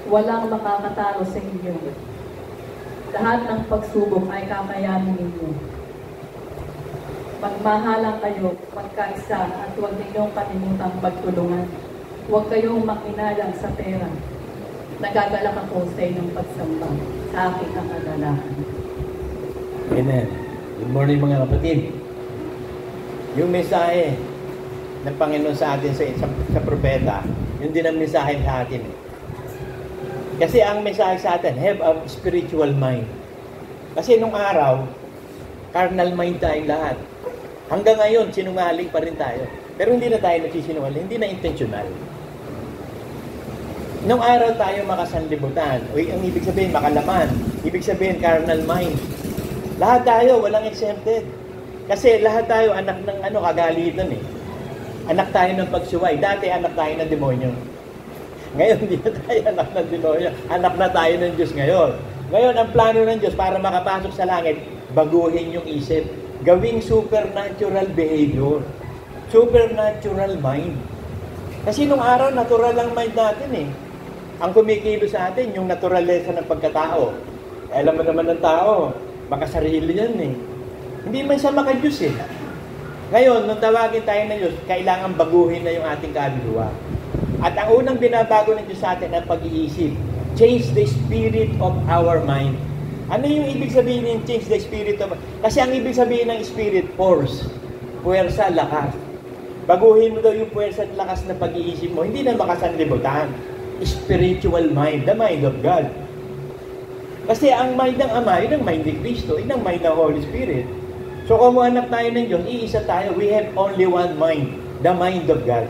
Walang makakatalo sa inyo. Lahat ng pagsubok ay kakayanin ninyo. Magmahalan kayo, magkaisa, at huwag ninyong kalimutang magtulungan. Huwag kayong makinalang sa pera. Nagagalak ako sa inyong pagsamba, sa aking kagalakan. Amen. Good morning mga kapatid. Yung mensahe ng Panginoon sa atin sa propeta, yun din ang mensahe sa atin. Kasi ang mensahe sa atin, have a spiritual mind. Kasi nung araw, carnal mind tayong lahat. Hanggang ngayon, sinungaling pa rin tayo. Pero hindi na tayo nagsisinungaling, hindi na intentional. Nung araw tayo makasanlibutan, ang ibig sabihin makalaman, ibig sabihin carnal mind. Lahat tayo, walang exempted. Kasi lahat tayo anak ng kagalitan eh. Anak tayo ng pagsuway. Dati anak tayo ng demonyo. Ngayon, hindi na tayo anak ng demonyo. Anak na tayo ng Diyos ngayon. Ngayon, ang plano ng Diyos para makapasok sa langit, baguhin yung isip. Gawing supernatural behavior. Supernatural mind. Kasi nung araw, natural lang mind natin eh. Ang kumikilo sa atin, yung naturalesa ng pagkatao. Alam mo naman ng tao, makasarili yan eh. Hindi man siya maka-Diyos eh. Ngayon, nung tawagin tayo ng Diyos, kailangan baguhin na yung ating kaluluwa. At ang unang binabago ng Diyos sa atin ang pag-iisip. Change the spirit of our mind. Ano yung ibig sabihin ng change the spirit of... Kasi ang ibig sabihin ng spirit, force. Puwersa, lakas. Baguhin mo daw yung puwersa at lakas na pag-iisip mo. Hindi na makasanlibutan. Spiritual mind, the mind of God. Kasi ang mind ng Ama, yun ang mind ni Kristo, yun ang mind ng Holy Spirit. So kung anak tayo ng Diyos, iisa tayo, we have only one mind, the mind of God.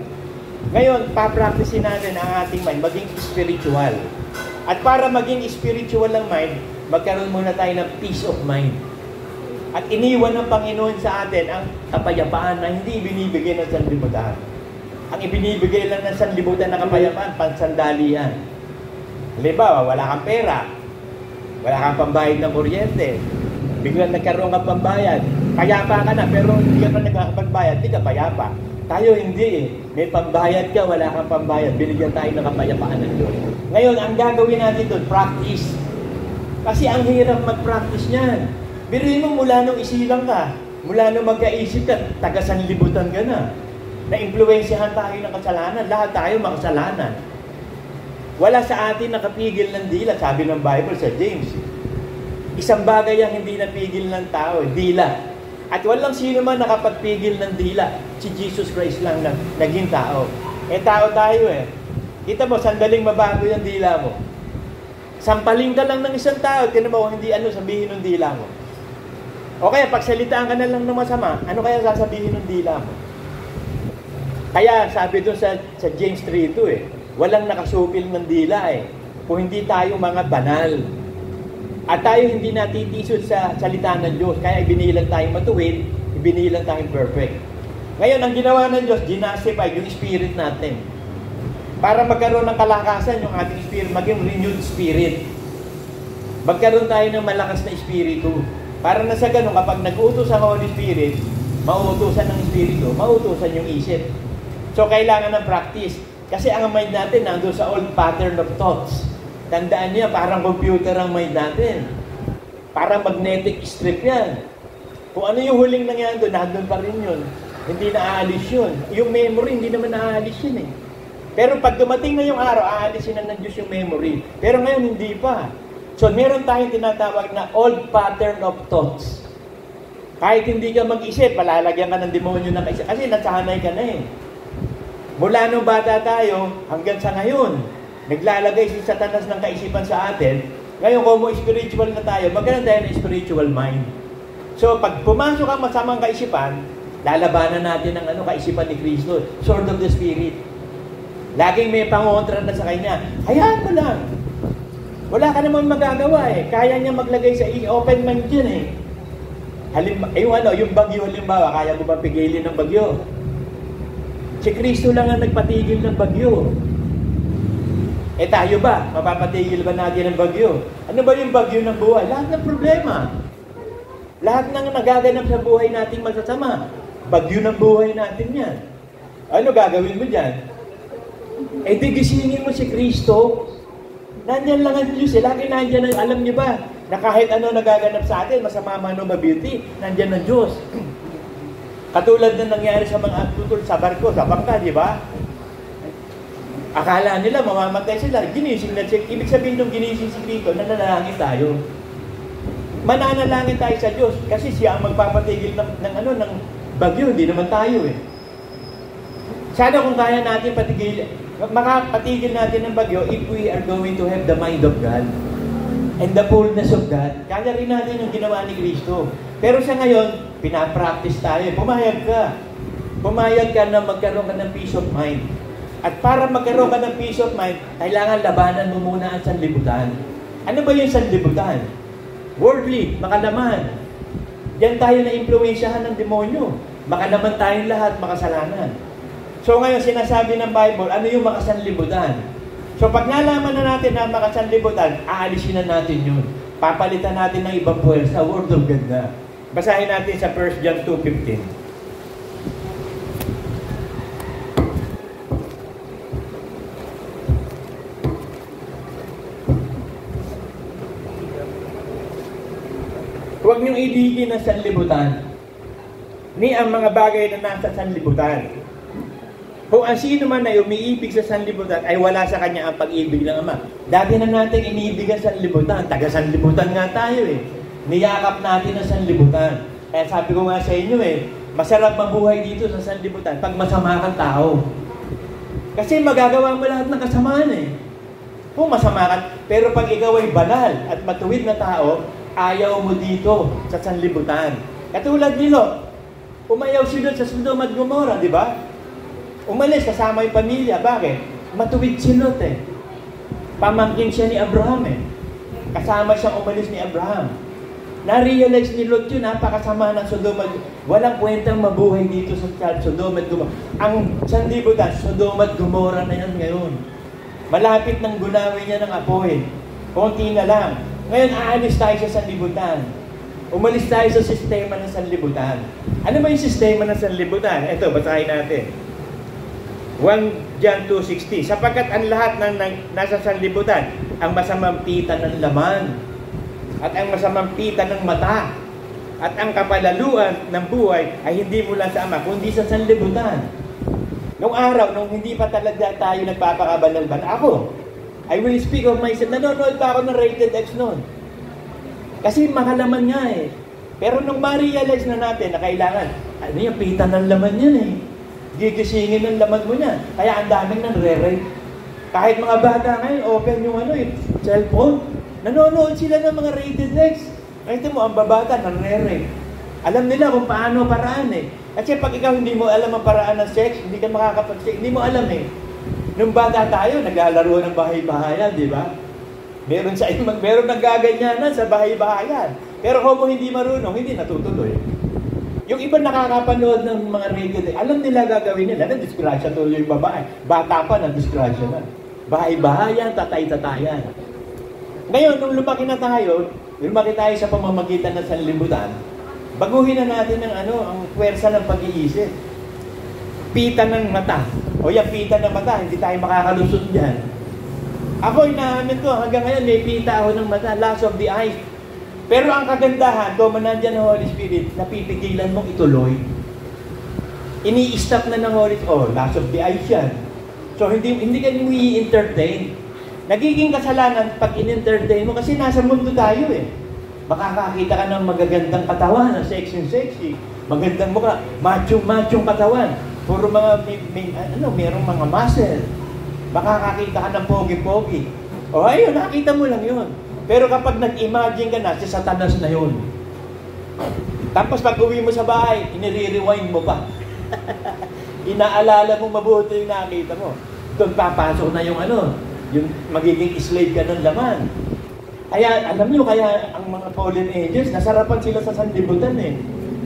Ngayon, papracticein natin ang ating mind, maging spiritual. At para maging spiritual ang mind, magkaroon muna tayo ng peace of mind. At iniwan ng Panginoon sa atin ang kapayapaan na hindi binibigay ng sanlibutan. Ang ibinibigay lang ng sanlibutan na kapayapaan, pansandalian. Halimbawa, wala kang pera, wala kang pambayad ng kuryente, biglang nagkaroon kang pambayad, payapa ka na, pero hindi ka pa nagkakapagbayad, hindi ka payapa. Tayo hindi eh. May pambayad ka, wala kang pambayad, binigyan tayo ng kapayapaan ng Diyos. Ngayon, ang gagawin natin doon, practice. Kasi ang hirap mag-practice niyan. Biruin mo mula nung isilang ka, mula nung magkaisip ka, taga-sanlibutan ka na. Na-impluensyahan tayo ng kasalanan. Lahat tayo makasalanan. Wala sa atin nakapigil ng dila, sabi ng Bible sa James. Isang bagay ang hindi napigil ng tao, dila. At walang sino man nakapagpigil ng dila. Si Jesus Christ lang na naging tao. Tao tayo eh. Kita mo, sandaling mabago yung dila mo. Sampaling ka lang ng isang tao, tinan mo, hindi sabihin ng dila mo. O kaya, pagsalitaan ka na lang ng masama, ano kaya sasabihin ng dila mo? Kaya, sabi doon sa James 3:2 eh, walang nakasupil ng dila eh, kung hindi tayo mga banal. At tayo hindi natitisod sa salita ng Diyos, kaya ibinilang tayong matuwid, ibinilang tayong perfect. Ngayon, ang ginawa ng Diyos, ginasify yung spirit natin. Para magkaroon ng kalakasan yung ating spirit, maging renewed spirit. Magkaroon tayo ng malakas na espiritu. Para na sa ganun, kapag nag-utos ang Holy Spirit, mauutusan ng espiritu, mauutusan yung isip. So, kailangan ng practice. Kasi ang mind natin nandun sa old pattern of thoughts. Tandaan niya, parang computer ang mind natin. Parang magnetic strip yan. Kung ano yung huling nangyari doon, nandun pa rin yun. Hindi na aalis yun. Yung memory, hindi naman naaalis yun eh. Pero pag dumating na yung araw, aalisin na ng Diyos yung memory. Pero ngayon, hindi pa. So, meron tayong tinatawag na old pattern of thoughts. Kahit hindi ka mag-isip, palalagyan ka ng demonyo ng kaisip. Kasi nasanay ka na eh. Mula nung bata tayo, hanggang sa ngayon, naglalagay si Satanas ng kaisipan sa atin. Ngayon, kung mo spiritual na tayo, magkaroon tayo ng spiritual mind. So, pag pumasok ang masamang kaisipan, lalabanan natin ang kaisipan ni Kristo. Sword of the Spirit. Laging may pangontra na sa Kanya. Hayaan mo lang. Wala ka naman magagawa eh. Kaya niya maglagay sa open mind dyan eh. Yung bagyo halimbawa, kaya mo ba pigilin ng bagyo? Si Kristo lang ang nagpatigil ng bagyo. Tayo ba? Mapapatigil ba natin ang bagyo? Ano ba yung bagyo ng buhay? Lahat ng problema. Lahat ng nagaganap sa buhay nating masasama. Bagyo ng buhay natin yan. Ano gagawin mo dyan? Di gisingin mo si Kristo. Nandyan lang ang Diyos eh. Lagi nandyan. Alam niyo ba, na kahit ano nagaganap sa atin, masama man o mabuti, nandyan ang Diyos. Katulad na nangyari sa mga tutol sa barko, sa bangka, di ba? Akala nila, mamamatay sila. Ginising na siya. Ibig sabihin nung ginising si Cristo, nananalangin tayo. Mananalangin tayo sa Diyos kasi siya ang magpapatigil ng bagyo, hindi naman tayo eh. Sana kung kaya natin makapatigil natin ng bagyo if we are going to have the mind of God and the fullness of God. Kaya rin natin yung ginawa ni Cristo. Pero sa ngayon, pinapractice tayo. Pumayag ka. Pumayag ka na magkaroon ka ng peace of mind. At para magkaroon ka ng peace of mind, kailangan labanan mo muna ang sanlibutan. Ano ba yung sanlibutan? Worldly, makalaman. Yan tayo na impluwensyahan ng demonyo. Makalaman tayong lahat, makasalanan. So ngayon, sinasabi ng Bible, ano yung makasanlibutan? So pag nalaman na natin na makasanlibutan, aalisin na natin yun. Papalitan natin ng ibang puwersa, word of God na. Basahin natin sa 1 John 2:15. Huwag niyong ibigin ang sanlibutan ni ang mga bagay na nasa sanlibutan. Kung ang sino man ay umiibig sa sanlibutan, ay wala sa kanya ang pag-ibig ng Ama. Dati na natin iniibig ang sanlibutan. Taga-sanlibutan nga tayo eh. Niyakap natin ang sanlibutan. Kaya sabi ko nga sa inyo eh, masarap mabuhay dito sa sanlibutan pag masama kang tao. Kasi magagawa mo lahat ng kasamaan eh. Kung masama ka, pero pag ikaw ay banal at matuwid na tao, ayaw mo dito sa sanlibutan. Katulad ni Lot, umayaw si Lot sa Sodom at Gomorrah, di ba? Umalis kasama yung pamilya. Bakit? Matuwid si Lot eh. Pamangkin siya ni Abraham eh. Kasama siyang umalis ni Abraham. Na-realize ni Lot yun, napakasama ng Sodom at Gomorrah. Walang kwentang mabuhay dito sa Sodom at Gomorrah. Ang sanlibutan, Sodom at Gomorrah na yan ngayon. Malapit ng gunawin niya ng apoy. Konti na lang. Ngayon, aalis tayo sa sanlibutan. Umalis tayo sa sistema ng sanlibutan. Ano ba yung sistema ng sanlibutan? Ito, basahin natin. 1 John 2:16. Sapagkat ang lahat ng nasa sanlibutan, ang masamang pita ng laman, at ang masamang pita ng mata, at ang kapalaluan ng buhay ay hindi mula sa Ama, kundi sa sanlibutan. Nung araw, nung hindi pa talaga tayo nagpapakabanal-banal, ako, I will speak of myself. Nanonood pa ako ng Rated X noon. Kasi makalaman nga eh. Pero nung ma-realize na natin na kailangan, ano yung pita ng laman yan eh. Gigisingin ng laman mo niya. Kaya ang daming nang-re-rate. Kahit mga bata ngayon, open yung cellphone. Nanonood sila ng mga Rated X. Kahit mo, ang babata, nang-re-rate. Alam nila kung paano paraan eh. Kasi pag ikaw hindi mo alam ang paraan ng sex, hindi ka makakapag-sex, hindi mo alam eh. Nung bata tayo, naglalaro ng bahay-bahayan, di ba? Meron nagaganyanan sa bahay-bahayan. Pero kung hindi marunong, hindi natutuloy. Yung iba nakakapanood ng mga rated, alam nila gagawin nila, na-disgrasya tuloy yung babae. Bata pa, na-disgrasya na. Bahay-bahayan, tatay-tatayan. Ngayon, nung lumaki tayo sa pamamagitan ng sanlibutan, baguhin na natin ang puwersa ng pag-iisip. Pita ng mata. O yan, pita ng mata, hindi tayo makakalusot dyan. Ako, inaamin ko, hanggang ngayon may pita ako ng mata, lust of the eyes. Pero ang kagandahan, kung nandiyan ng Holy Spirit, napipigilan mong ituloy. Ini-stop na ng Holy Spirit, lust of the eyes yan. So, hindi ka mo i-entertain. Nagiging kasalanan pag in-entertain mo kasi nasa mundo tayo eh. Makakakita ka ng magagandang katawan, ng sexy. Magandang mukha, machong katawan. Puro mga, merong mga muscle. Makakakita ka ng pogi-pogi. O ayun, nakita mo lang yun. Pero kapag nag-imagine ka na, si Satanas na yun. Tapos pag uwi mo sa bahay, inire-rewind mo pa. Inaalala mo mabuti yung nakita mo. Doon papasok na yung yung magiging slave ka ng laman. Kaya, alam nyo, kaya ang mga fallen angels, nasarapan sila sa sanlibutan eh.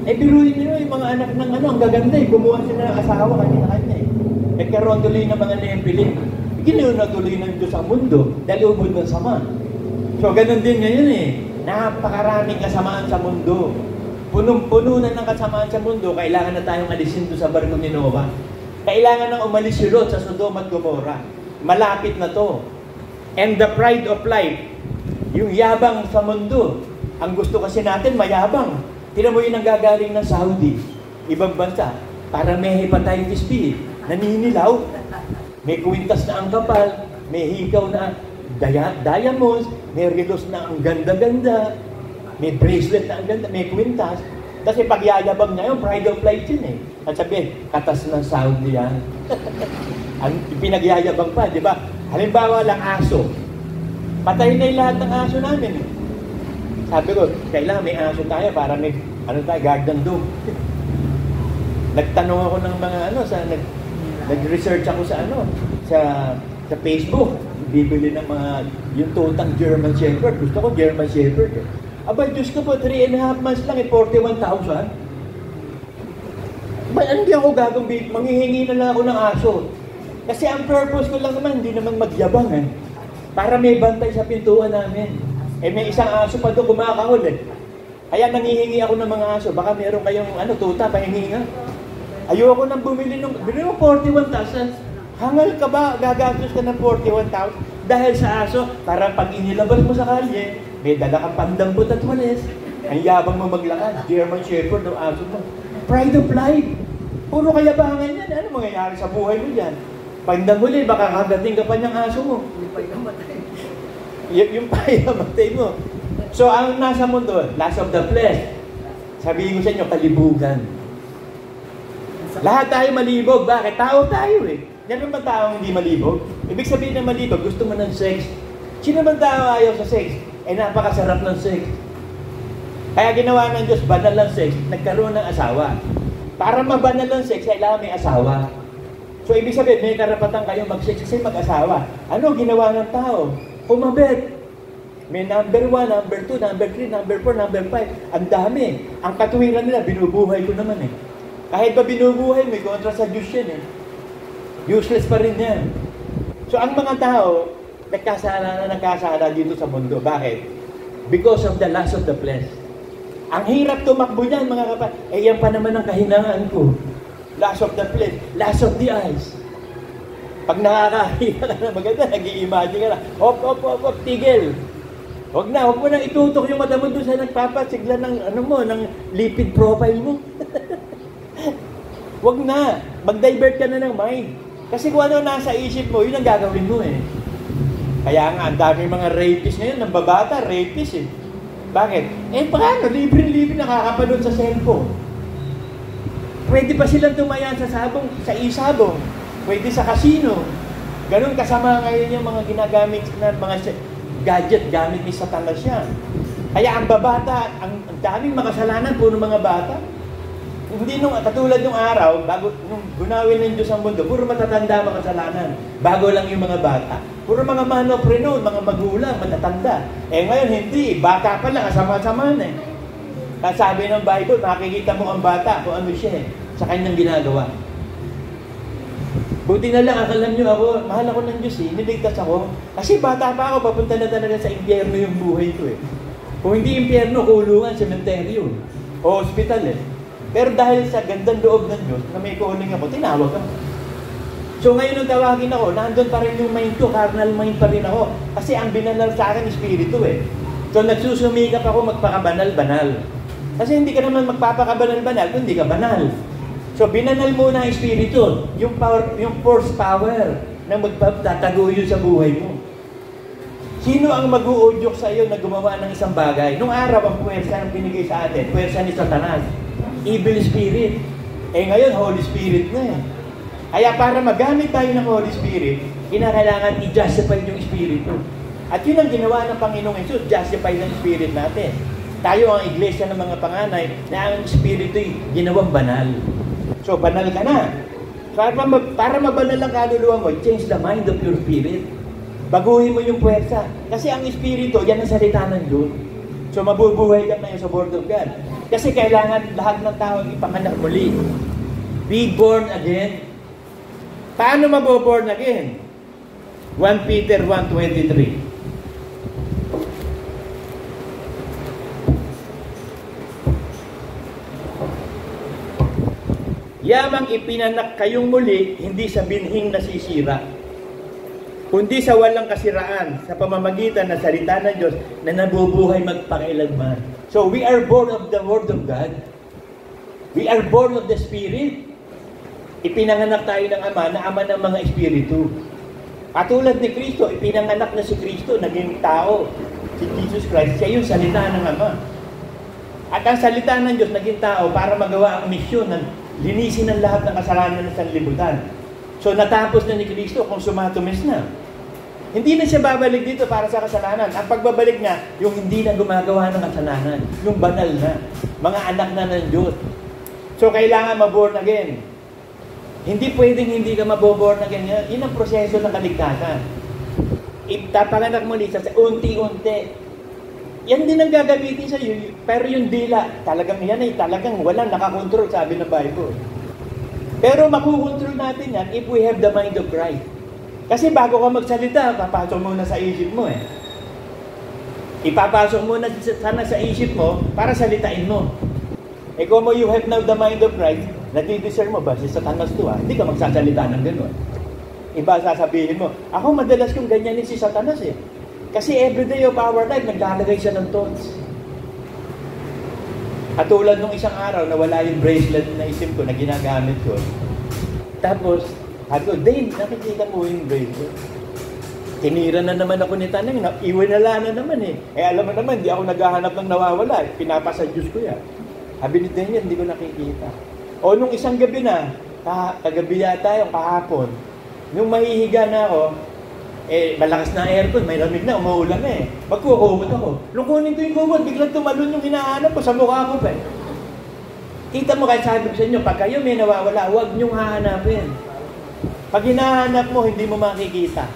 Biruin nyo yung mga anak ng ang gaganda eh. Kumuha sila ng asawa kanina-kanya eh. Nagkaroon tuloy ng mga Nephilim. Ginayon na tuloy ng Diyos ang mundo dahil ubod ng sama. So, ganun din ngayon eh. Napakaraming kasamaan sa mundo. Punong-puno na ng kasamaan sa mundo, kailangan na tayong alisin doon sa barko ni Noah. Kailangan nang umalis si Lot sa Sodom at Gomorrah. Malapit na to. And the pride of life, yung yabang sa mundo. Ang gusto kasi natin, mayabang. Tingnan mo yung nanggagaling ng Saudi, ibang bansa, para may hepatitis B, naninilaw, may kwintas na ang kapal, may hikaw na diamonds, may relos na ang ganda-ganda, may bracelet na ang ganda, may kwintas. Kasi pagyayabang niya yung pride of life yun eh. At sabihin, katas ng Saudi yan. Ang pinagyayabang pa, di ba? Halimbawa lang aso. Patay na yung lahat ng aso namin. Sabi ko, kailangan may aso tayo para may, garden dog. Nagtanong ako ng mga nag-research ako sa Facebook. Bibili ng mga, yung tutang German Shepherd. Gusto ko German Shepherd. Aba, Diyos ko po, 3.5 months lang, 41,000. Hindi ako manghihingi na lang ako ng aso. Kasi ang purpose ko lang naman, hindi naman magyabang para may bantay sa pintuan namin. May isang aso pa doon kumakahol Kaya nangihingi ako ng mga aso. Baka meron kayong tuta, pahingi nga. Ayoko nang bumili mo 41,000. Hangal ka ba? Gagastos ka ng 41,000 dahil sa aso, para pag inilabas mo sa kalye, may dala kang pandampot at walis. Ang yabang mo maglakad. German Shepherd o aso mo. Pride of life. Puro kayabangan yan. Ano mangyayari sa buhay mo dyan? Pagdang huli, baka kagating ka pa niyang aso mo. Yung payamatay mo. So, ang nasa mundo, last of the flesh. Sabihin ko sa inyo, kalibugan. Lahat tayo malibog. Bakit? Tao tayo Yan naman tao hindi malibog. Ibig sabihin ng malibog, gusto mo ng sex. Sino man tao ayaw sa sex? Napakasarap ng sex. Kaya ginawa ng Diyos, banal ng sex, nagkaroon ng asawa. Para mabanal ng sex, kailangan may asawa. So, ibig sabihin, may karapatan kayo mag-sex kasi mag-asawa. Ano ginawa ng tao? Kumabit. May number 1, number 2, number 3, number 4, number 5. Ang dami. Ang katuwiran nila, binubuhay ko naman Kahit ba binubuhay, may kontra sa Diyos yan Useless pa rin yan. So, ang mga tao, nagkasala dito sa mundo. Bakit? Because of the lust of the flesh. Ang hirap tumakbo niyan, mga kapatid. Yan pa naman ang kahinaan ko. Lust of the flesh. Lust of the eyes. Pag nakakahiya ka na maganda, nag-i-imagine ka na, hop, tigil. Huwag mo nang itutok yung mata mo doon sa nagpapasigla ng, ng lipid profile mo. Huwag na. Mag-divert ka na ng mind. Kasi kung ano nasa isip mo, yun ang gagawin mo Kaya nga, ang dami mga rapist ngayon, ng babata, rapist Bakit? Paano? Libre-libre nakakapanood sa cellphone. Pwede pa silang tumayan sa isabong. Pwede sa casino. Ganun kasama ngayon yung mga ginagamit na mga gadget gamit ni Satanas yan. Kaya ang babata, ang daming makasalanan, puro mga bata. Hindi katulad nung araw, nung gunawin ng Diyos ang mundo, puro matatanda makasalanan. Bago lang yung mga bata. Puro mga manopreneur, mga magulang, matatanda. Ngayon hindi, bata pa lang, kasama-sama na Sabi ng Bible, makikita mo ang bata kung ano siya sa kanyang ginagawa. Buti na lang, alam nyo ako, mahal ako ng Diyos niligtas ako. Kasi bata pa ako, papunta na talaga sa impyerno yung buhay ko Kung hindi impyerno, kulungan, sementeryo, o hospital Pero dahil sa gandang loob ng Diyos, na may calling ako, tinawag ako. So ngayon nung tawagin ako, nandun pa rin yung mind ko, carnal mind pa rin ako. Kasi ang binanal sa akin, espiritu So nagsusumikap ako magpakabanal-banal. Kasi hindi ka naman magpapakabanal-banal kung hindi ka banal. So binanal muna ang espiritu, yung power, yung force power na magtataguyod sa buhay mo. Sino ang mag-uudyok sa iyo na gumawa ng isang bagay? Nung araw, ang puwersa ang binigay sa atin, puwersa ni Satanas. Evil spirit. Ngayon, Holy Spirit na Kaya para magamit tayo ng Holy Spirit, kinakailangan i-justify yung Espiritu. At yun ang ginawa ng Panginoong Jesus, justify ng Spirit natin. Tayo ang iglesia ng mga panganay na ang Espiritu'y ginawang banal. So, banal ka na. Para mabanal ang kaluluwa mo, change the mind of your spirit. Baguhin mo yung puwersa. Kasi ang Espiritu, yan ang salita ng Diyos. So, mabubuhay ka na sa Word of God. Kasi kailangan lahat ng tao ipanganak muli. Be born again. Paano maboborn again? 1 Peter 1:23. Yamang ipinanak kayong muli, hindi sa binhing nasisira. kundi sa walang kasiraan sa pamamagitan ng salita ng Diyos na nabubuhay magpakailanman. So we are born of the Word of God. We are born of the Spirit. Ipinanganak tayo ng Ama na Ama ng mga Espiritu. Katulad ni Kristo, ipinanganak na si Kristo, naging tao. Si Jesus Christ, siya yung salita ng Ama. At ang salita ng Diyos naging tao para magawa ang misyon na linisin ang lahat ng kasalanan ng sanlibutan. So natapos na ni Kristo kung sumatumis na. Hindi na siya babalik dito para sa kasalanan. Ang pagbabalik niya, yung hindi na gumagawa ng kasalanan. Yung banal na. Mga anak na ng Diyos. So kailangan maborn again. Hindi pwedeng hindi ka maboborn again. Yun ang proseso ng kaligtasan. Itapanganak mo sa unti-unti. Yan din ang gagamitin sa iyo. Pero yung dila, talagang yan ay talagang walang nakakontrol, sabi ng Bible. Pero makukontrol natin yan if we have the mind of Christ. Kasi bago ka magsalita, papasok muna sa isip mo eh. Ipapasok muna sana sa isip mo para salitain mo. Eh kung you have now the mind of Christ, nadidiscern mo ba si Satanas to hindi ka magsasalita ng gano'n. Iba sasabihin mo, ako madalas kong ganyanin si Satanas eh. Kasi everyday of our life, naglalagay siya ng thoughts. At tulad nung isang araw, nawala yung bracelet na isip ko na ginagamit ko. Tapos, sabi ko, Dave, nakikita mo yung bracelet. Tinira na naman ako ni Tanang, iwinala na naman eh. Eh alam mo naman, di ako naghahanap ng nawawala. Pinapasa Diyos ko yan. Sabi ni Daniel, hindi ko nakikita. O nung isang gabi na, kagabi yata yung kahapon, nung mahihiga na ako, malakas na aircon, may lamig na, umuulan na eh. Magkukumot ako. Nung kunin ko yung kumot, biglang tumalon yung hinahanap ko sa mukha ko pa eh. Kita mo, kahit sabi ko sa inyo, pag kayo may nawawala, huwag niyong hahanapin. Pag hinahanap mo, hindi mo makikita.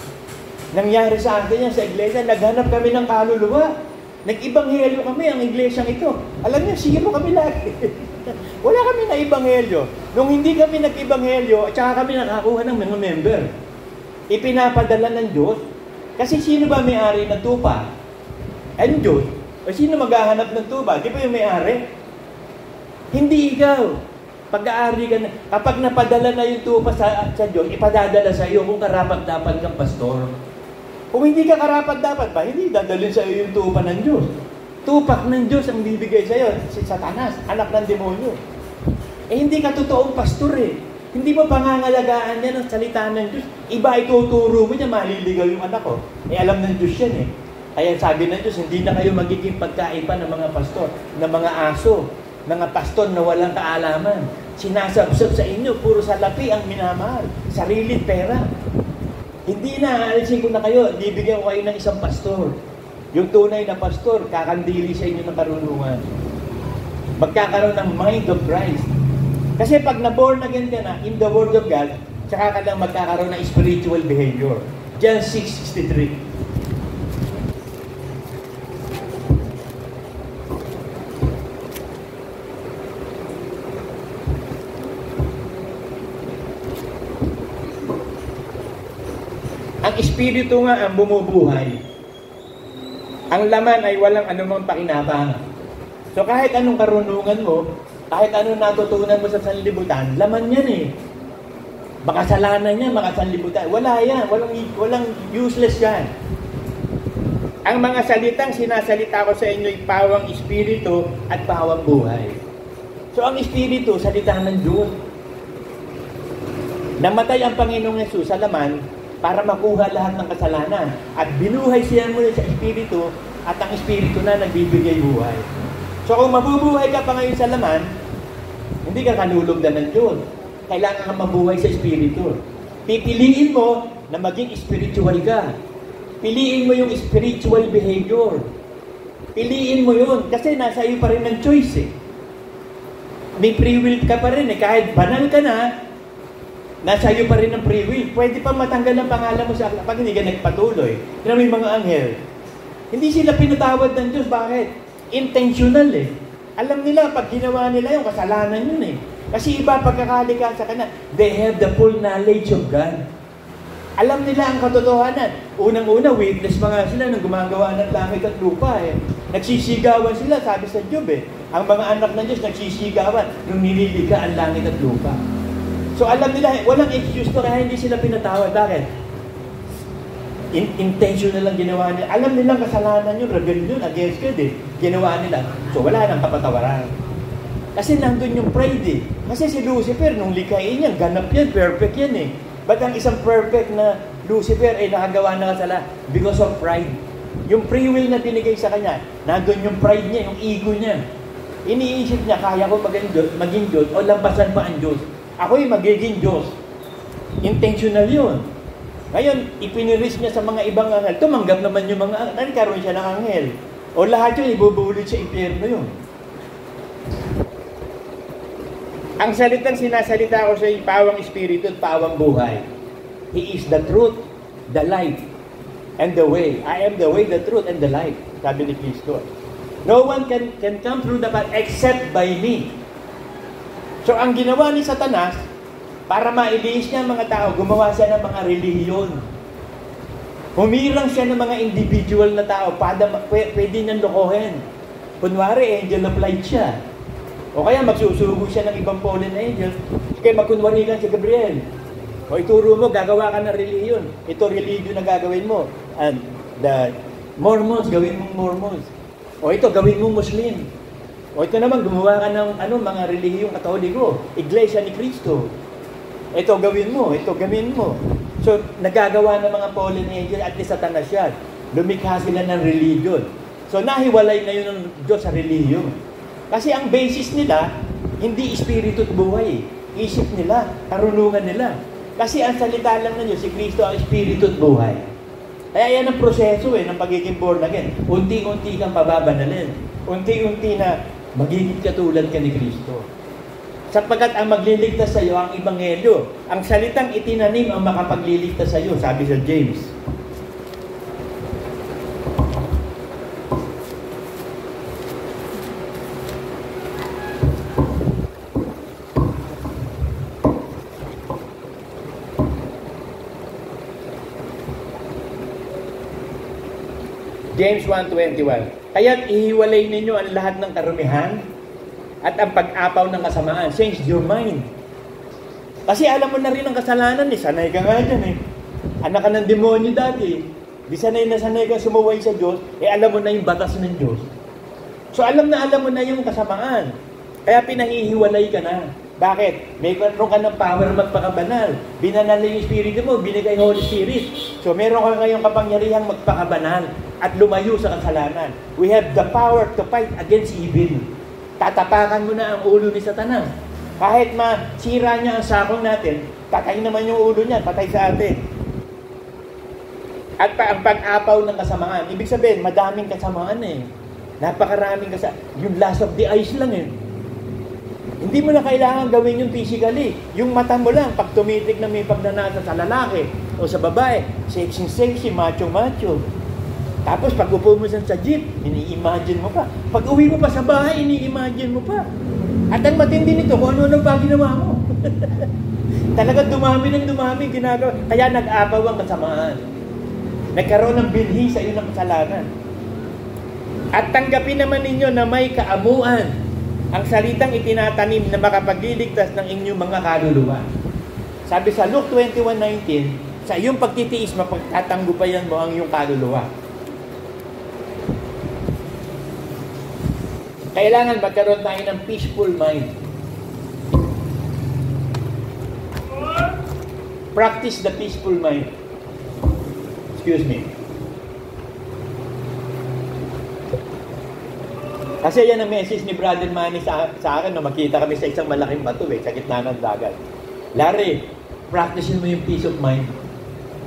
Nangyari sa akin yan sa iglesia, naghanap kami ng kaluluwa. Nag-ibanghelyo kami ang iglesyang ito. Alam niyo, zero kami lagi. Wala kami na ibanghelyo. Nung hindi kami nag-ibanghelyo, at saka kami nakakuha ng mga member. Ipinapadala ng Diyos. Kasi sino ba may-ari ng tupa? Ang Diyos. O sino maghahanap ng tupa? Di ba yung may-ari? Hindi ikaw. Pag-aari ka na. Kapag napadala na yung tupa sa Diyos, ipadadala sa iyo kung karapat-dapat kang pastor. Kung hindi ka karapat-dapat ba, hindi dadalhin sa iyo yung tupa ng Diyos. Tupak ng Diyos ang bibigay sa iyo, si Satanas, anak ng demonyo. Eh hindi ka totoong pastor eh. Hindi mo pangangalagaan yan ang salita ng Diyos. Iba ituturo mo niya, maliligaw yung anak ko. Eh alam ng Diyos yan eh. Kaya sabi ng Diyos, hindi na kayo magiging pagkaiba ng mga pastor, ng mga aso, mga pastor na walang kaalaman. Sinasabsab sa inyo, puro salapi ang minamahal. Sarilit pera. Hindi na, aalisin ko na kayo, bibigyan ko kayo ng isang pastor. Yung tunay na pastor, kakandili sa inyo ng karunungan. Magkakaroon ng mind of Christ. Kasi pag na-born again ka na, in the Word of God, tsaka ka lang magkakaroon ng spiritual behavior. John 6:63. Ang espiritu nga ang bumubuhay. Ang laman ay walang anumang pakinabang. So kahit anong karunungan mo, kahit anong natutunan mo sa sanlibutan, laman yan eh. Makasalanan niya, makasanlibutan. Wala yan. Walang useless yan. Ang mga salitang sinasalita ko sa inyo ay pawang espiritu at pawang buhay. So ang espiritu, salita ng Diyos. Namatay ang Panginoong Yesus sa laman para makuha lahat ng kasalanan. At binuhay siya muli sa espiritu at ang espiritu na nagbibigay buhay. So kung mabubuhay ka pa ngayon sa laman, hindi ka kalulugdan ng Diyos. Kailangan kang mabuhay sa espiritu. Pipiliin mo na maging spiritual ka. Piliin mo yung spiritual behavior. Piliin mo yun. Kasi nasa iyo pa rin ang choice eh. May free will ka pa rin eh. Kahit banal ka na, nasa iyo pa rin ang free will. Pwede pa matanggal ang pangalan mo sa akla pag hindi ka nagpatuloy. Kaya may mga anghel. Hindi sila pinatawad ng Diyos. Bakit? Intentional eh. Alam nila, pag ginawa nila yung kasalanan yun eh. Kasi iba pagkakalikasa ka na, they have the full knowledge of God. Alam nila ang katotohanan. Unang-una, witness pa nga sila nung gumagawa ng langit at lupa eh. Nagsisigawan sila, sabi sa Job eh. Ang mga anak ng Diyos nagsisigawan nung nililikha ang langit at lupa. So alam nila, walang excuse to kaya hindi sila pinatawad. Bakit? Intentional lang ginawa nila. Alam nilang kasalanan yun, rebellion against God eh. Ginawa nila. So wala nang kapatawaran. Kasi nandun yung pride eh. Kasi si Lucifer, nung likhain niya, ganap yan, perfect yan eh. Ba't ang isang perfect na Lucifer ay nakagawa na kasala? Because of pride. Yung free will na binigay sa kanya, nandun yung pride niya, yung ego niya. Iniisip niya, kaya ko maging Diyos o lampasan pa ang Diyos. Ako'y magiging Diyos. Intentional yun. Ngayon, ipiniris niya sa mga ibang anghel. Tumanggap naman yung mga anghel. Nagkaroon siya ng anghel. O lahat yun, ibubulit sa impyerno yun. Ang salitang sinasalita ko sa pawang espiritu at pawang buhay. He is the truth, the life, and the way. I am the way, the truth, and the life. Sabi ni Kristo. No one can come through the path except by me. So, ang ginawa ni Satanas, para mailiis niya ang mga tao, gumawa siya ng mga relihiyon. Humirang siya ng mga individual na tao, pwede niyang lokohin. Kunwari, angel of light siya. O kaya magsusugo siya ng ibang fallen angel. Kaya magkunwari lang si Gabriel. O ituro mo, gagawa ka ng relihiyon. Ito religion na gagawin mo. And the Mormons, gawin mong Mormons. O ito, gawin mong Muslim. O ito naman, gumawa ka ng mga relihiyong Katoliko. Iglesia ni Cristo. Ito gawin mo, ito gawin mo. So, nagagawa ng mga fallen angel at ni Satanas yan. Lumikha sila ng religion. So, nahiwalay na yun ng Diyos sa religion. Kasi ang basis nila, hindi espiritu at buhay. Isip nila, karunungan nila. Kasi ang salita lang na Diyos, si Kristo ang espiritu at buhay. Kaya yan ang proseso ng pagiging born again. Unti-unti kang pababanalin. Unti-unti na magiging katulad ka ni Kristo. Sapagkat ang magliligtas sa iyo ang Ebanghelyo. Ang salitang itinanim ang makapagliligtas sa iyo, sabi sa James. James 1:21. Kaya't ihiwalay ninyo ang lahat ng karumihan at ang pag-apaw ng kasamaan. Change your mind. Kasi alam mo na rin ang kasalanan eh. Sanay ka nga dyan eh. Anak ka ng demonyo dati. Di sanay na sanay ka sumuway sa Diyos, alam mo na yung batas ng Diyos. So alam mo na yung kasamaan. Kaya pinahihiwalay ka na. Bakit? Meron ka ng power magpakabanal. Binanal yung Espiritu mo, binigay Holy Spirit. So meron ka ngayong kapangyarihang magpakabanal at lumayo sa kasalanan. We have the power to fight against evil. Tatapakan mo na ang ulo ni Satanas. Kahit masira niya ang sakong natin, patay naman yung ulo niya, patay sa atin. At ang pag-apaw ng kasamaan. Ibig sabihin, madaming kasamaan eh. Napakaraming kasamaan. Yung last of the eyes lang eh. Hindi mo na kailangan gawin yung physically. Yung mata mo lang, pag tumitig na may pagnanasa sa lalaki o sa babae, sexy, macho. Tapos pag upo mo sa jeep, ini-imagine mo pa. Pag uwi mo pa sa bahay, ini-imagine mo pa. At ang matindi nito, kung ano-ano pa ginawa mo. Talagang dumami ginagawa. Kaya nag-apaw ang kasamaan. Nagkaroon ng binhi sa iyo ng kasalanan. At tanggapin naman ninyo na may kaamuan ang salitang itinatanim na makapagliligtas ng inyong mga kaluluwa. Sabi sa Luke 21:19, sa iyong pagtitiis, mapagtatanggupayan mo ang iyong kaluluwa. Kailangan magkaroon tayo ng peaceful mind. Practice the peaceful mind. Excuse me. Kasi yan ang message ni Brother Manny sa akin, no, makita kami sa isang malaking bato sa gitna ng dagat. Larry, practicein mo yung peace of mind.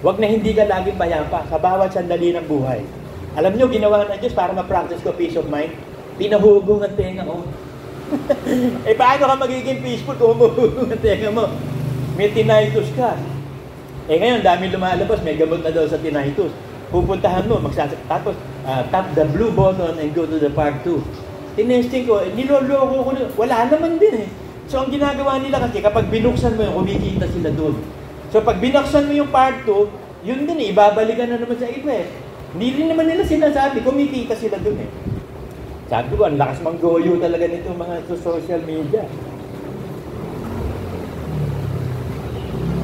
Huwag na hindi ka laging payapa sa bawat sandali ng buhay. Alam nyo, ginawa ng Diyos para ma-practice ko peace of mind. Pinahugong ang tenga ko. Paano ka magiging peaceful kung humuhugong ang tenga mo? May tinnitus ka. Ngayon, dami lumalabas, may gamot na daw sa tinnitus. Pupuntahan mo, tapos tap the blue button and go to the part 2. Tinesting ko, niloloko ko, wala naman din eh. So ang ginagawa nila kasi, kapag binuksan mo yun, kumikita sila doon. So pag binuksan mo yung part 2, yun din eh, ibabalikan na naman sa iba eh. Hindi rin naman nila sinasabi, kumikita sila doon eh. Sabi ko, ang lakas manggoyo talaga nito mga social media.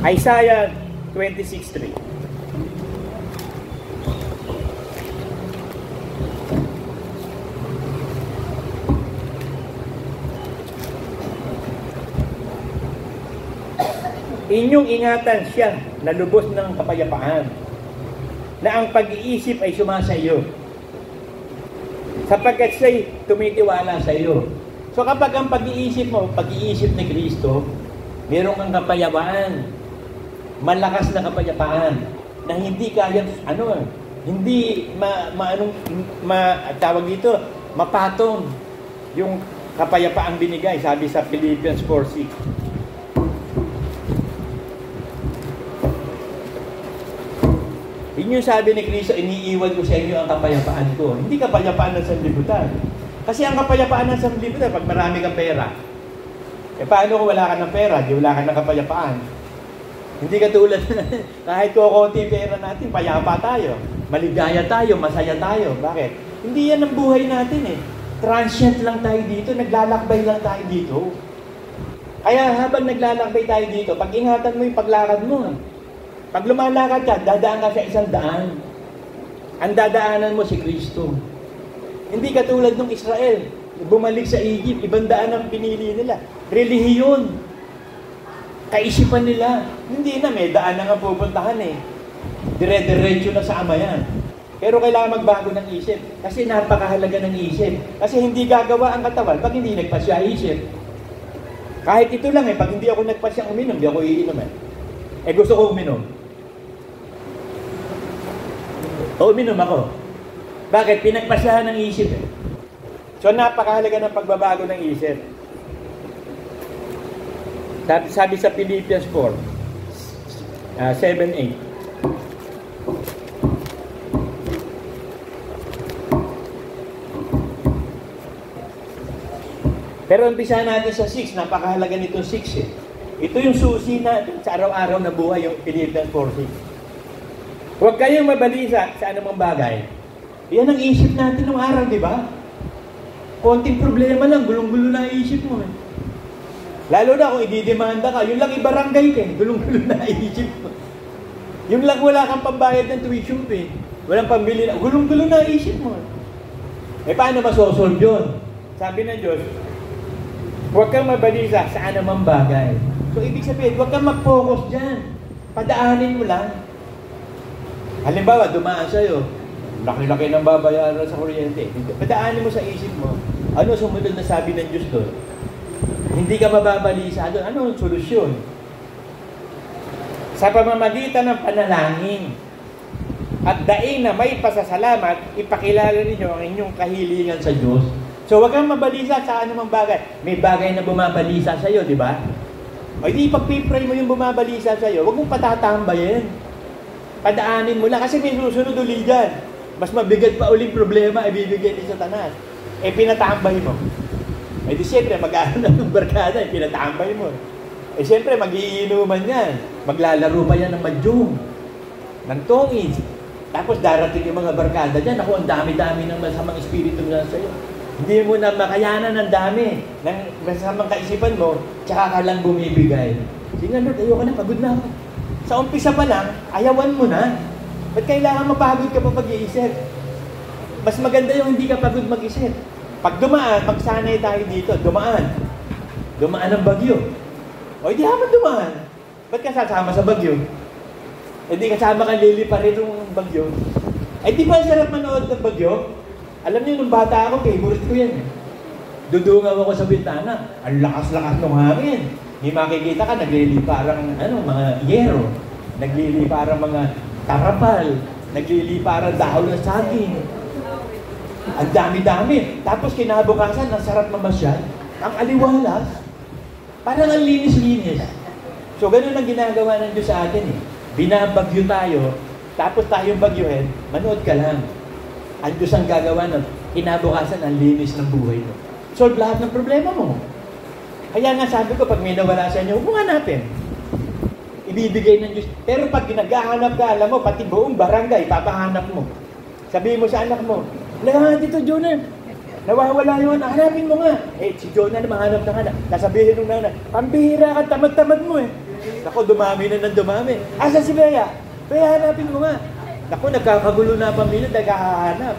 Isaiah 26:3. Inyong ingatan siya na lubos ng kapayapaan, na ang pag-iisip ay sumasa iyo, sapagkat siya'y tumitiwala sa iyo. So kapag ang pag-iisip mo, pag-iisip ni Kristo, meron kang kapayapaan, malakas na kapayapaan, na hindi kaya, hindi tawag dito, mapatong yung kapayapaang binigay, sabi sa Philippians 4:6. Yun yung sabi ni Kristo, iniiwan ko sa inyo ang kapayapaan ko. Hindi kapayapaan ng sanlibutan. Kasi ang kapayapaan ng sanlibutan, pag marami kang pera, paano kung wala ka ng pera, di wala ka ng kapayapaan? Hindi katulad kahit kukunti pera natin, payapa tayo, maligaya tayo, masaya tayo. Bakit? Hindi yan ang buhay natin eh. Transient lang tayo dito, naglalakbay lang tayo dito. Kaya habang naglalakbay tayo dito, pag-ingatan mo yung paglakad mo. Pag lumalakad ka, dadaan ka sa isang daan. Ang dadaanan mo si Kristo. Hindi katulad ng Israel, bumalik sa Egypt, ibang daan ang pinili nila. Relihiyon. Kaisipan nila. Hindi na, may daan na nga pupuntahan eh. Dire-diretso na sa Ama yan. Pero kailangan magbago ng isip. Kasi napakahalaga ng isip. Kasi hindi gagawa ang katawan pag hindi nagpasya isip. Kahit ito lang eh, pag hindi ako nagpasya uminom, hindi ako iinom eh. Gusto ko uminom. O uminom ako. Bakit? Pinagpasyahan ng isip eh. So napakahalaga ng pagbabago ng isip. Sabi sa Philippians 4:7-8. Pero umpisa natin sa 6, napakahalaga nito 6 eh. Ito yung susi natin sa araw-araw na buhay, yung Philippians 4:6. Huwag kayong mabalisa sa anumang bagay. Yan ang isip natin ng araw, di ba? Konting problema lang, gulong-gulo na isip mo eh. Lalo na kung ididemanda ka, yun lang ibarangay ka eh, gulong-gulo na isip mo. Yung lang wala kang pambayad ng tuition eh. Walang pambili na, gulong-gulo na isip mo. Paano masosolve yun? Sabi ng Diyos, huwag kang mabalisa sa anumang bagay. So, ibig sabihin, huwag kang mag-focus dyan. Padaanin mo lang. Halimbawa, dumaan sa'yo, laki-laki ng babayaran sa kuryente. Padaanin mo sa isip mo, ano sumunod na sabi ng Diyos doon? Hindi ka mababalisa doon. Ano ang solusyon? Sa pamamagitan ng panalangin at daing na may pasasalamat, ipakilala ninyo ang inyong kahilingan sa Diyos. So, huwag kang mabalisa sa anumang bagay. May bagay na bumabalisa sa'yo, di ba? O di pag-pray mo yung bumabalisa sa'yo, huwag mong patatambayin. Padaanin mo lang kasi may susunod uli dyan. Mas mabigat pa uling problema ibibigay ni Satanas. Pinatambay mo. Di siyempre mag-aanap ng barkada, pinatambay mo. Siyempre mag-iinuman yan. Maglalaro pa yan ng madyong, ng tongis. Tapos darating yung mga barkada dyan. Ako, ang dami-dami ng masamang espiritu na sa'yo. Hindi mo na makayanan ng dami ng masamang kaisipan mo, tsaka ka lang bumibigay. Sige nga, Lord, ayoko na, pagod na ako. Sa umpisa pa lang, ayawan mo na. Ba't kailangan mapagod ka pa pag-iisip? Mas maganda yung hindi ka pagod mag-isip. Pag dumaan, magsanay tayo dito, dumaan. Dumaan ang bagyo. O, hindi naman dumaan. Ba't ka sasama sa bagyo? Hindi kasama ka lilipa rin ng bagyo. Di ba sarap manood ng bagyo? Alam niyo, nung bata ako, favorite ko yan. Dudungaw ako sa bintana. Ang lakas-lakas ng hangin. Hindi makikita ka, nagliliparang mga yero. Nagliliparang mga tarapal. Nagliliparang dahon ng saging. Ang dami-dami. Tapos kinabukasan, ang sarap mamasyal. Ang aliwalas. Parang ang linis-linis. So, ganun ang ginagawa ng Diyos sa atin eh. Binabagyo tayo, tapos tayong bagyuhin, manood ka lang. Ang Diyos ang gagawa nun. Kinabukasan, ang linis ng buhay mo. Solve lahat ng problema mo. Kaya nga sabi ko, pag may nawala sa inyo, huwag mo hanapin. Ibibigay ng Diyos. Pero pag naghahanap ka, alam mo, pati buong barangay, papahanap mo. Sabihin mo sa anak mo, "Lahat dito, Jonah. Nawawala yun, hanapin mo nga." Si Jonah na mahanap na hanap. Nasabihin ng nanay, "Pambihira ka, tamad-tamad mo eh." Ako, dumami na ng dumami. Asa si Bea? Bea, hanapin mo nga. Ako, nagkakagulo na pamilya, naghahanap.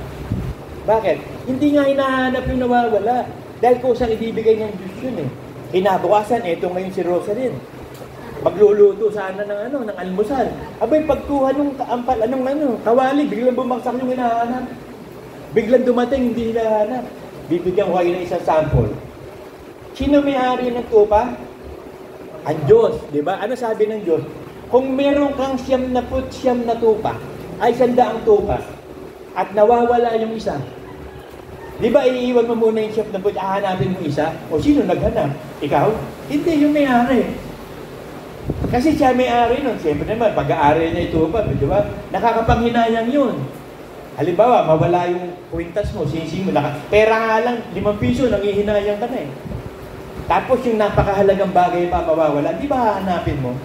Bakit? Hindi nga hinahanap yung nawawala. Dahil kusang ibibigay ng Diyos yun eh. Kinabukasan, eto ngayon si Rosalyn. Magluluto sana ng almusal. Abay, pagkuha nung kawali, biglang bumagsak yung hinahanap. Biglang dumating, hindi hinahanap. Bibigyan ko kayo ng isang sample. Sino may-ari ng tupa? Ang Diyos, di ba? Ano sabi ng Diyos? Kung meron kang 99 na tupa, ay 100 tupa, at nawawala yung isa, di ba iiwan mo muna yung 99, hahanapin mo isa? O sino naghanap? Ikaw? Hindi, yung may-ari. Kasi siya may-ari nun. Siyempre naman, pag-aari niya ito pa, di ba? Nakakapanghinayang yun. Halimbawa, mawala yung kwintas mo, sing-sing mo, pera nga lang, 5 piso, nangihinayang ka na eh. Tapos yung napakahalagang bagay pa mawawala, di ba hahanapin mo?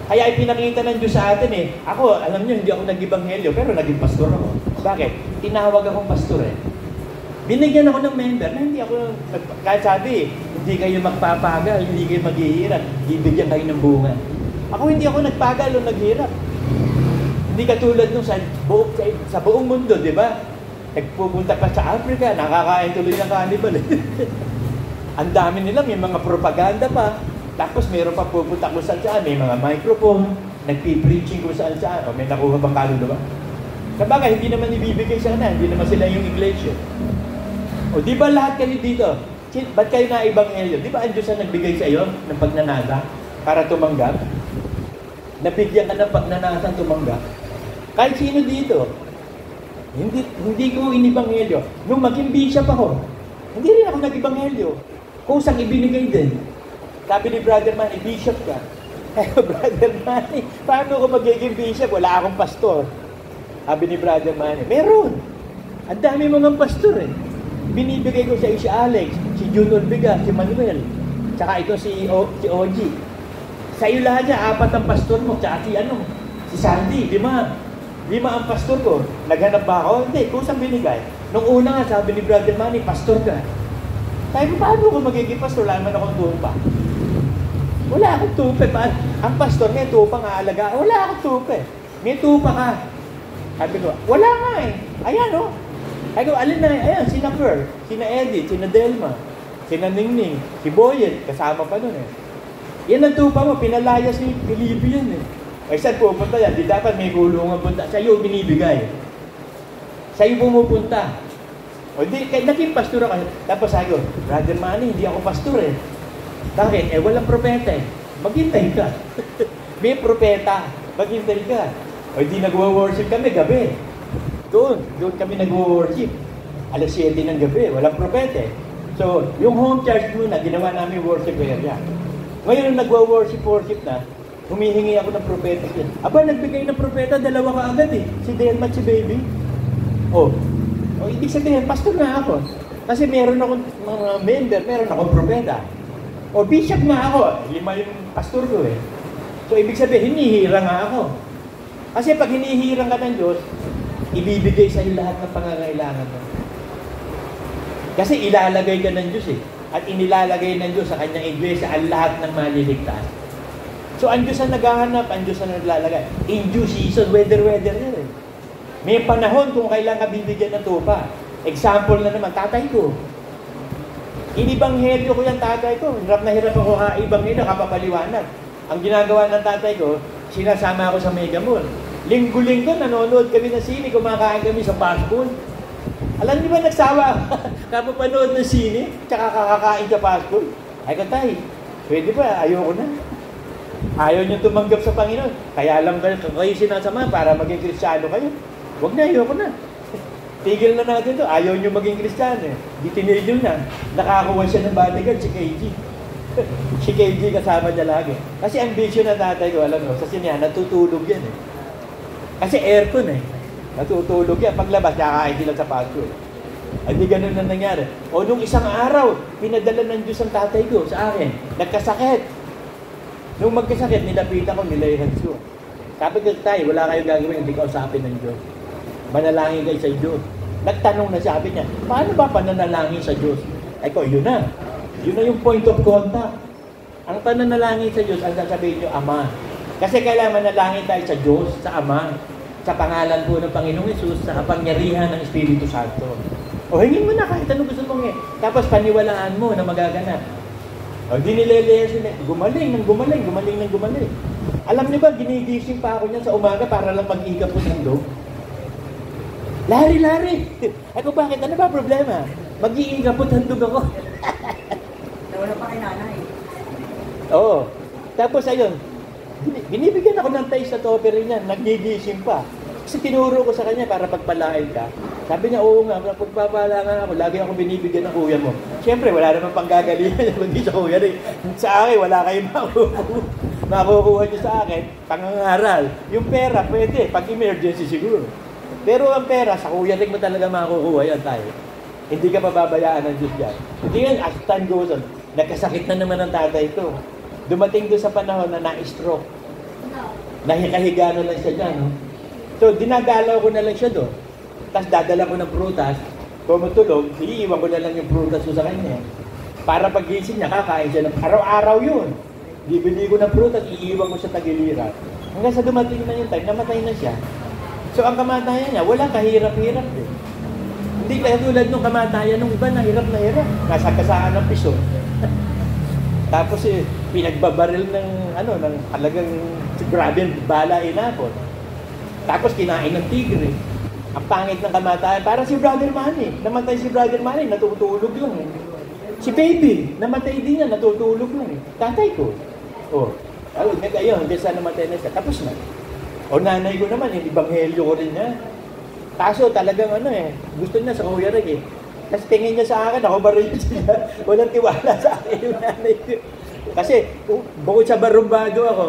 Kaya ipinakita ng Diyos sa atin eh. Ako, alam niyo, hindi ako nag-ibanghelyo, pero naging pastor ako. Bakit? Tinawag akong pastor eh. Binigyan ako ng member na hindi ako, kahit sabi, hindi kayo magpapagal, hindi kayo maghihirap, ibigyan kayo ng bunga. Ako hindi ako nagpagal o naghirap. Hindi katulad nung sa buong mundo, di ba? Nagpupunta pa sa Africa, nakakain tuloy ng cannibal. Ang dami nila, may mga propaganda pa. Tapos mayroon pa pupunta kung saan, may mga microphone, nagpi-preaching kung saan, o may nakuha bang kaluluwa. Sabagay, hindi naman ibibigay sa kanila, hindi naman sila yung iglesia. O di ba lahat kayo dito? Ba't kayo na ibanghelyo? Di ba ang Diyos ang nagbigay sa iyo ng pagnanasa para tumanggap? Nabigyan ka ng pagnanasa tumanggap? Kahit sino dito, hindi ko inibanghelyo. Nung maging bishop ako, hindi rin ako nag-ibanghelyo. Kusang ibinigay din. Sabi ni Brother Manny, bishop ka. Brother Manny, paano ko magiging bishop? Wala akong pastor. Sabi ni Brother Manny, meron. Ang dami mga pastor eh. Binibigay ko sa si Alex, si Junior Biga, si Manuel, tsaka ito si OG. Sa iyo lahat niya, 4 ang pastor mo, tsaka si Sandy, 5 ang pastor ko. Naghanap ba ako? Hindi, kusang binigay. Nung una nga, sabi ni Brother Manny, pastor ka. Sabi ko, paano ko magiging pastor? Wala naman akong tupa. Wala akong tupa. Ang pastor may tupa nga alaga. Wala akong tupa. May tupa ka. Sabi ko, wala nga eh. Ayan o. Sabi ko, alin na eh. Ayan, sina Fer, sina Edith, sina Delma, sina Ningning, si Boyet, kasama pa nun eh. Yan ang tupa mo, pinalayas ni Felipe yan eh. Ay, saan pupunta yan? Di dapat may kulungan punta. Sa iyo binibigay. Sa iyo pumupunta. O di, naging pastor ako. Tapos sabi ko, Brother Manny, hindi ako pastor eh. Bakit? Eh, walang propeta eh. Maghintay ka. May propeta. Maghintay ka. O di, nagwa-worship kami gabi. Doon kami nagwo-worship. Alas 7 ng gabi, walang propeta eh. So, yung home church muna, ginawa namin worship area. Ngayon, nagwo-worship na, humihingi ako ng propeta. Aba, nagbigay ng propeta, 2 ka agad eh. Si Delma at si Baby. O, ibig sabihin, pastor na ako. Kasi meron akong mga member, meron akong propeta. O, bishop na ako. 5 yung pastor ko eh. So, ibig sabihin, hinihira nga ako. Kasi pag hinihirang ka ng Diyos, ibibigay sa iyo lahat ng pangangailangan mo. Kasi ilalagay ka ng Diyos eh. At inilalagay ng Diyos sa kanyang iglesia ang lahat ng maliligtas. So, ang Diyos ang naghahanap, ang Diyos ang naglalagay. In due season, weather yan eh. May panahon kung kailan ka bibigyan ng tupa. Example na naman, tatay ko. Inibanghelyo ko yung tatay ko. Hirap na hirap ako ibanghelyo, kapapaliwanag. Ang ginagawa ng tatay ko, sinasama ako sa Mega Mall. Linggo-linggo, nanonood kami ng sine, kumakain kami sa fast food. Alam niyo ba, nagsawa kapapanood ng sine, tsaka kakakain sa fast food? Ay katay, pwede ba? Ayoko na. Ayaw niyo tumanggap sa Panginoon. Kaya lang kayo sinasama para maging Kristiyano kayo. Huwag na, ayoko na. Tigil na natin to. Ayaw niyo maging Kristiyano eh. Di tinigil na. Nakakuha siya ng bodyguard, si KG. Si KG kasama niya lagi. Kasi ang vision na tatay ko, alam mo, sa sinya, natutulog yan eh. Kasi aircon eh. Natutulog yan. Paglabas, nakakain sila sa fast food. Hindi ganun na nangyari. O nung isang araw, pinadala ng Diyos ang tatay ko sa akin. Nagkasakit. Nung magkasakit, nilapitan ko, nilayhansu. Sabi ko tayo, wala kayong gagawin, hindi ka usapin ng Diyos. Manalangin kayo sa Diyos. Nagtanong na sabi niya, paano ba pananalangin sa Diyos? Ay ko, yun na. Yun na yung point of contact. Ang pananalangin sa Diyos, ang sasabihin niyo, Ama. Kasi kailangan manalangin tayo sa Diyos, sa Ama, sa pangalan po ng Panginoong Hesus, sa kapangyarihan ng Espiritu Santo. O hingin mo na kahit ano gusto mong tapos paniwalaan mo na magaganap. O, di nilelesin na, gumaling ng gumaling, gumaling ng gumaling. Alam niyo ba, ginigising pa ako niyan sa umaga para lang mag-iga po ng dog? Lari-lari! Ako, bakit? Ano ba problema? Mag-iiga po ng dog ako. Nawala pa kay nanay. Oo. Tapos ayun, binibigyan ako ng taste sa topper niya, nagigising pa. Kasi tinuro ko sa kanya para pagpalain ka. Sabi niya, oo nga, pagpapalangan ako, lagi ako binibigyan ng kuya mo. Siyempre, wala naman panggagalingan kundi sa kuya rin. Sa akin, wala kayong makukuha niyo sa akin, pangangaral. Yung pera, pwede, pag emergency siguro. Pero ang pera, sa kuya rin mo talaga makukuha yan tayo. Hindi ka pababayaan ng Diyos yan. Hindi yan, as time goes on, nagkasakit na naman ang tatay ito. Dumating doon sa panahon na na-stroke. Nahikahiga na lang siya dyan, no? So, dinagalaw ko na lang siya doon. Tapos dadala ko ng prutas. Kung matulog, iiwan ko na lang yung prutas ko sa kanya. Para pag-gising niya, kakain siya ng araw-araw yun. Bibili ko ng prutas, iiwan ko sa tagiliran. Hanggang sa dumating na yung time, namatay na siya. So, ang kamatayan niya, walang kahirap-hirap eh. Hindi kaya tulad nung kamatayan nung iba, nahirap na hirap. Nasa kasaan ng piso. Tapos pinagbabaril ng talagang grabe bala inapon. Tapos kinain ng tigre. Ang pangit ng kamatayan. Parang si Brother Manny. Namatay si Brother Manny, natutulog yun eh. Si Baby, namatay din yan, natutulog yun eh. Tatay ko. Ayun, hanggang sa namatay na siya. Tapos na. O nanay ko naman, ibanghelyo ko rin niya. Kaso talagang gusto niya sa Kuya Rick eh. Kasi tingin niya sa akin, ako ba rin siya? Walang tiwala sa akin yung nanay ko. Kasi bukod sa barumbado ako,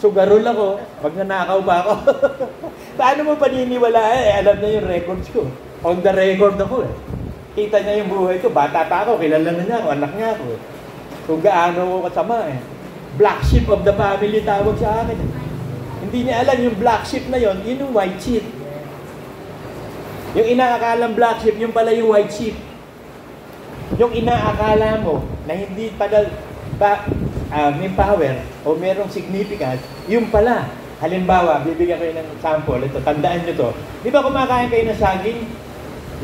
sugarol ako, magnanakaw pa ako. Paano mo paniniwalaan? Alam na yung records ko. On the record ako eh. Kita niya yung buhay ko. Bata pa ako, kilala na niya ako, anak niya ako. Kung gaano ko kasama eh. Black sheep of the family tawag sa akin eh. Hindi niya alam yung black sheep na yon, yun yung white sheep. Yung inaakalang black sheep, yung pala yung white sheep. Yung inaakala mo na hindi pala may power o merong significance, yung pala. Halimbawa, bibigyan kayo ng sample. Ito, tandaan nyo to. Di ba kumakain kayo ng saging?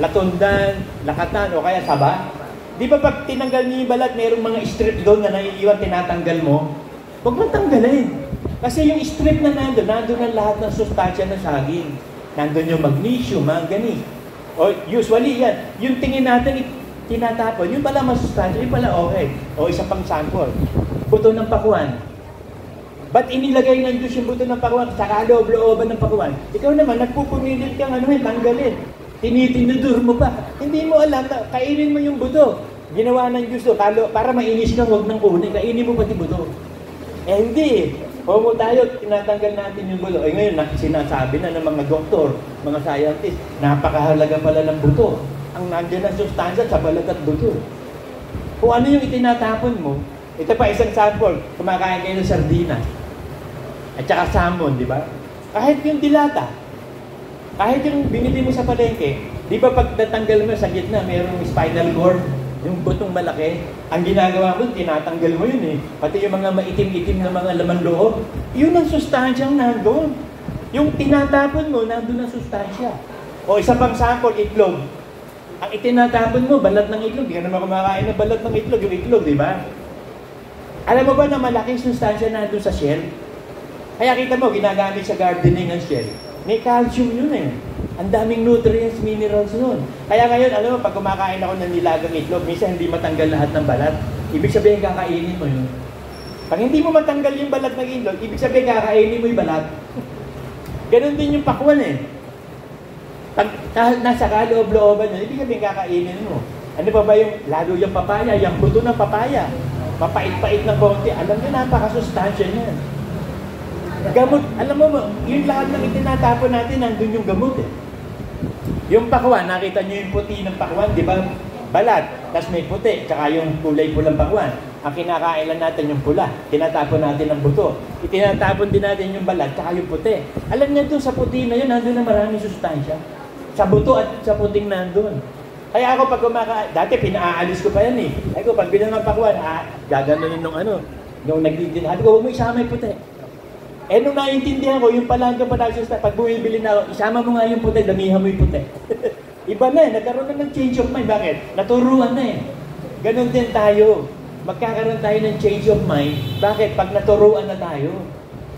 Latundan, lakatan, o kaya saba? Di ba pag tinanggal niyo yung balat, merong mga strip doon na naiiwan, tinatanggal mo? Huwag mo tanggalin. Kasi yung strip na nandun ang lahat ng sustansya ng saging. Nandun yung magnesium, manganese. O usually yan, yung tingin natin tinatapon, yung pala masustansya, yung pala okay. O isa pang sample, buto ng pakuan. Ba't inilagay ng Diyos yung buto ng pakuan sa kaloob-looban ng pakuan? Ikaw naman, nagpupumilit kang tanggalin. Tinitinudor mo pa. Hindi mo alam na kainin mo yung buto. Ginawa ng Diyos para mainis kang huwag nang kunin. Kainin mo pati buto. Hindi. Homo tayo, tinatanggal natin yung buto. Ngayon, sinasabi na ng mga doktor, mga scientist, napakahalaga pala ng buto. Ang nandiyan ng sustansya sa balat at buto. Kung ano yung itinatapon mo, ito pa isang sample, kumakain kayo ng sardinas. At saka salmon, di ba? Kahit yung dilata, kahit yung binili mo sa palengke, di ba pag natanggal mo sa gitna, mayroong spinal cord, yung butong malaki, ang ginagawa mo, tinatanggal mo yun eh. Pati yung mga maitim-itim na mga laman loob, yun ang sustansyang nandun. Yung tinatapon mo, nandun ang sustansya. O isa pang sample, itlog. Ang itinatapon mo, balat ng itlog. Hindi ka naman kumakain ng balat ng itlog, yung itlog, di ba? Alam mo ba na malaking sustansya nandun sa shell? Kaya kita mo, ginagamit sa gardening ang shell. May calcium yun eh. Ang daming nutrients, minerals nun. Kaya ngayon, alam mo, pag kumakain ako ng nilagang itlog, minsan hindi matanggal lahat ng balat. Ibig sabihin, kakainin mo yun. Pag hindi mo matanggal yung balat ng itlog, ibig sabihin, kakainin mo yung balat. Ganon din yung pakwan eh. Pag nasa kaloob-looban yun, ibig sabihin, kakainin mo. Ano pa ba yung, lalo yung papaya, yung buto ng papaya. Mapait-pait ng konti. Alam nyo, napakasustansya niyan. Gamot, alam mo, yung lahat ng itinatapon natin, nandun yung gamot eh. Yung pakwan, nakita nyo yung puti ng pakwan, di ba? Balat, tapos may puti, tsaka yung kulay pulang pakwan. Ang kinakain lang natin yung pula, tinatapon natin ang buto. Itinatapon din natin yung balat, tsaka yung puti. Alam niyo doon sa puti na yun, nandun na maraming sustansya. Sa buto at sa puting nandun. Kaya ako pag kumakain, dati pinaalis ko pa yan eh. Ako pag binang pakwan, gaganunin nung nagdidin. Sabi ko, huwag mo isama yung puti. Eh nung naiintindihan ko, yung pala hanggang panagsis na pag bumibili na ako, isama mo nga yung puti, damihan mo yung puti. Iba na eh, nagkaroon na ng change of mind. Bakit? Naturuan na eh. Ganon din tayo. magkakaroon tayo ng change of mind. Bakit? Pag naturuan na tayo.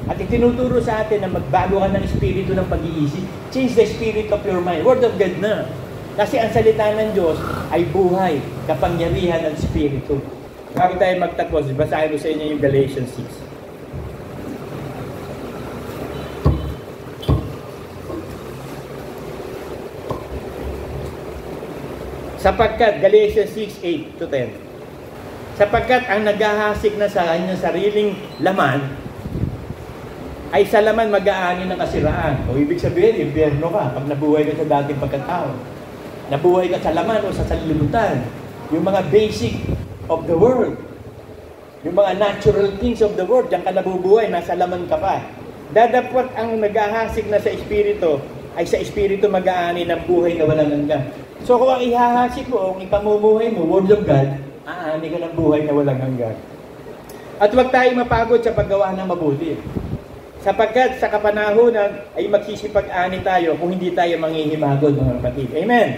At itinuturo sa atin na magbago ka ng espiritu ng pag-iisip. Change the spirit of your mind. Word of God na. Kasi ang salita ng Diyos ay buhay, kapangyarihan ng espiritu. Bago tayo magtapos, basahin ko sa inyo yung Galatians 6. Sapagkat, Galatians 6:8 to 10. Sapagkat ang naghahasik na sa kanyang sariling laman, ay sa laman mag-aani ng kasiraan. O ibig sabihin, impyerno ka pag nabuhay ka sa dating pagkatao. Nabuhay ka sa laman o sa sanlibutan. Yung mga basic of the world. Yung mga natural things of the world, diyan ka nabubuhay, nasa laman ka pa. Dadapot ang naghahasik na sa espiritu, ay sa espiritu mag-aani ng buhay na walang hanggan. So kung ang ihahasik mo, ang ipamumuhay mo, Word of God, aani ka ng buhay na walang hanggan. At huwag tayong mapagod sa paggawa ng mabuti. Sapagkat sa kapanahunan ay magsisipag-ani tayo kung hindi tayo manghihimagod, mga kapatid. Amen!